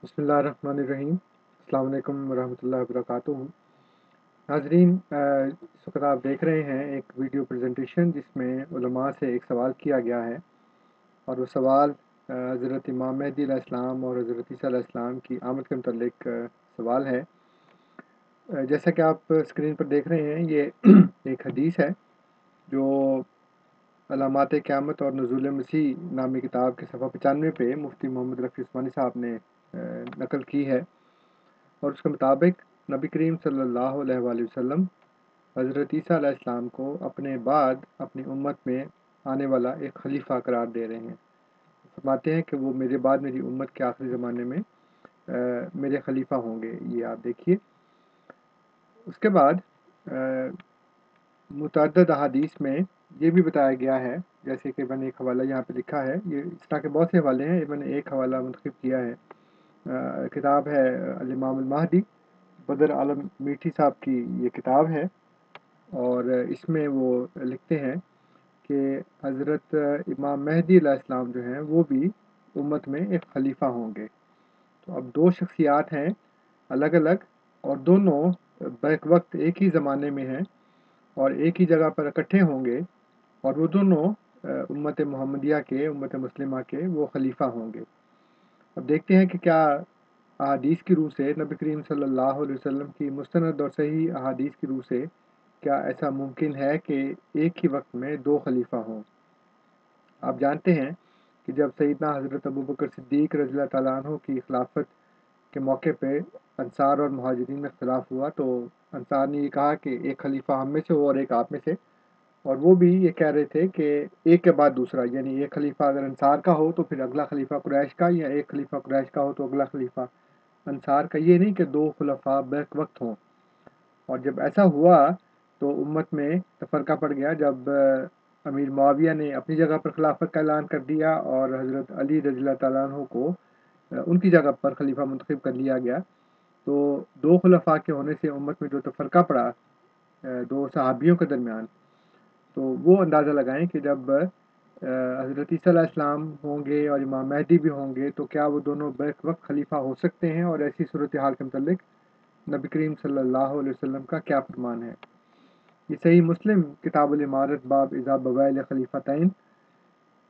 बिस्मिल्लाहिर्रहमानिर्रहीम। अस्सलाम वालेकुम वरहमतुल्लाहि वबरकातुहू। नाज़रीन, इस वक्त आप देख रहे हैं एक वीडियो प्रेजेंटेशन जिसमें उलमा से एक सवाल किया गया है और वो सवाल हज़रत इमाम मेहदी अलैहिस्सलाम और हज़रत ईसा अलैहिस्सलाम की आमद के मुतल्लिक सवाल है। जैसा कि आप स्क्रीन पर देख रहे हैं, ये एक हदीस है जो अलामात क़यामत और नुज़ूल मसीह नामी किताब के सफ़ा 95 पे मुफ्ती मोहम्मद रफ़ी उस्मानी साहब ने नकल की है। और उसके मुताबिक नबी करीम सल्लल्लाहु अलैहि वसल्लम हज़रत ईसा अलैहिस्सलाम को अपने बाद अपनी उम्मत में आने वाला एक खलीफा करार दे रहे हैं। फरमाते हैं कि वो मेरे बाद मेरी उम्मत के आखिरी ज़माने में मेरे खलीफा होंगे। ये आप देखिए। उसके बाद मुतअद्दिद अहादीस में ये भी बताया गया है, जैसे कि मैंने एक हवाला यहाँ पे लिखा है। ये इस तरह के बहुत से हवाले हैं, मैंने एक हवाला मुंतखब किया है। किताब है अल इमाम अल महदी, बदर आलम मीठी साहब की ये किताब है। और इसमें वो लिखते हैं कि हज़रत इमाम मेहदी अलैहिस्सलाम जो हैं वो भी उम्मत में एक खलीफा होंगे। तो अब दो शख्सियात हैं अलग अलग, और दोनों बैक वक्त एक ही ज़माने में हैं और एक ही जगह पर इकट्ठे होंगे, और वो दोनों उम्मत मुहम्मदिया के, उम्मत मुस्लिमा के वो खलीफा होंगे। अब देखते हैं कि क्या अहादीस की रूह से, नबी करीम सल्लल्लाहु अलैहि वसल्लम की मुस्तनद और सही अहादीस की रूह से क्या ऐसा मुमकिन है कि एक ही वक्त में दो खलीफा हों। आप जानते हैं कि जब सईदना हज़रत अबू बकर सिद्दीक़ रज़ियल्लाहु ताला अन्हु की खिलाफत के मौके पे अंसार और मुहाजिरीन में इख्तिलाफ हुआ, तो अंसार ने ये कहा कि एक खलीफा हम में से हो और एक आप में से। और वो भी ये कह रहे थे कि एक के बाद दूसरा, यानी एक खलीफा अगर अंसार का हो तो फिर अगला खलीफा कुरैश का, या एक खलीफा कुरैश का हो तो अगला खलीफा अंसार का। ये नहीं कि दो खुलफा बैक वक्त हों। और जब ऐसा हुआ तो उम्मत में तफरका पड़ गया, जब अमीर मुआविया ने अपनी जगह पर खिलाफत का ऐलान कर दिया और हज़रत अली रज़ियल्लाहु ताला अन्हु को उनकी जगह पर खलीफा मुंतखब कर लिया गया। तो दो खुलफा के होने से उम्मत में जो तफरका पड़ा दो सहाबियों के दरमियान, तो वो अंदाज़ा लगाएं कि जब हज़रत ईसा अलैहिस्सलाम होंगे और इमाम मेहदी भी होंगे तो क्या वो दोनों बैक वक्त खलीफा हो सकते हैं, और ऐसी सूरत हाल के मुतल्लिक नबी करीम सल्लल्लाहु अलैहि वसल्लम का क्या फरमान है। ये सही मुस्लिम किताबुल इमारत बाब इज़ा बवाइल खलीफतैन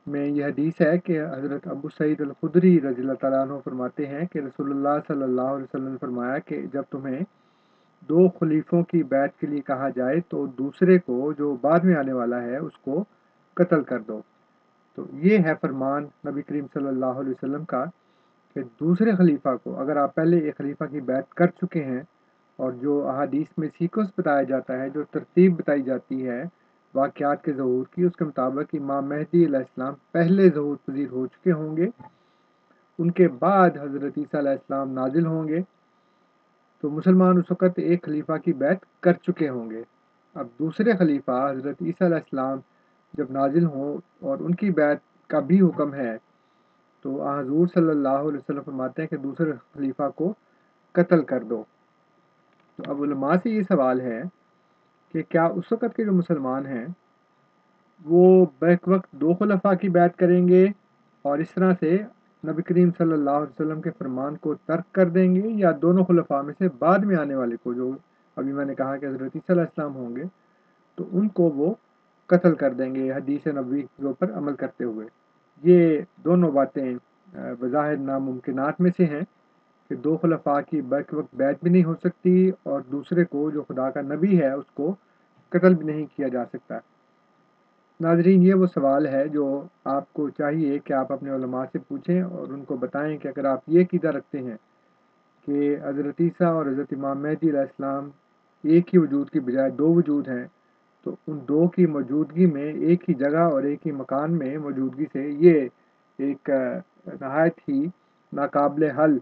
में यह हदीस है कि हज़रत अबू सईद अल खुदरी रज़ियल्लाहु ताला अन्हु फरमाते हैं कि रसूलुल्लाह सल्लल्लाहु अलैहि वसल्लम ने फरमाया कि जब तुम्हें दो खलीफों की बैत के लिए कहा जाए तो दूसरे को, जो बाद में आने वाला है, उसको कत्ल कर दो। तो ये है फरमान नबी करीम सल्लल्लाहु अलैहि वसल्लम का कि दूसरे खलीफा को, अगर आप पहले एक खलीफा की बैत कर चुके हैं, और जो अहादीस में सीक्वेंस बताया जाता है, जो तरतीब बताई जाती है वाक़यात के ज़हूर की, उसके मुताबिक इमाम मेहदी अलैहिस्सलाम पहले ज़हूर पज़ीर हो चुके होंगे, उनके बाद हज़रत ईसा अलैहिस्सलाम नाजिल होंगे। तो मुसलमान उस वक़्त एक खलीफा की बैत कर चुके होंगे। अब दूसरे खलीफा हज़रत ईसा अलैहिस्सलाम जब नाजिल हों और उनकी बैत का भी हुक्म है, तो हज़ूर सल्लल्लाहु अलैहि वसल्लम फरमाते हैं कि दूसरे खलीफा को कत्ल कर दो। तो अब उलमा से ये सवाल है कि क्या उस वक़्त के जो मुसलमान हैं वो बैक वक्त दो खुलफा की बैत करेंगे और इस तरह से नबी करीम सल्लल्लाहु अलैहि वसल्लम के फरमान को तर्क कर देंगे, या दोनों खुलफा में से बाद में आने वाले को, जो अभी मैंने कहा कि हज़रत ईसा अलैहिस्सलाम होंगे, तो उनको वो कत्ल कर देंगे हदीस नबवी के ऊपर अमल करते हुए। ये दोनों बातें बज़ाहिर नामुमकिनात में से हैं कि दो खुलफा की बैक वक्त बैत भी नहीं हो सकती, और दूसरे को, जो खुदा का नबी है, उसको कत्ल भी नहीं किया जा सकता। नाज़रीन, ये वो सवाल है जो आपको चाहिए कि आप अपने उलमा से पूछें और उनको बताएं कि अगर आप ये अक़ीदा रखते हैं कि हज़रत ईसा और हज़रत इमाम मेहदी अलैहिस्सलाम एक ही वजूद की बजाय दो वजूद हैं, तो उन दो की मौजूदगी में, एक ही जगह और एक ही मकान में मौजूदगी से, ये एक नहायत ही नाकाबिल हल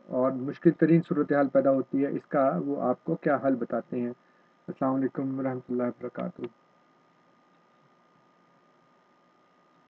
और मुश्किल तरीन सूरत हाल पैदा होती है। इसका वो आपको क्या हल बताते हैं। अस्सलाम वालेकुम रहमतुल्लाहि व बरकातहू।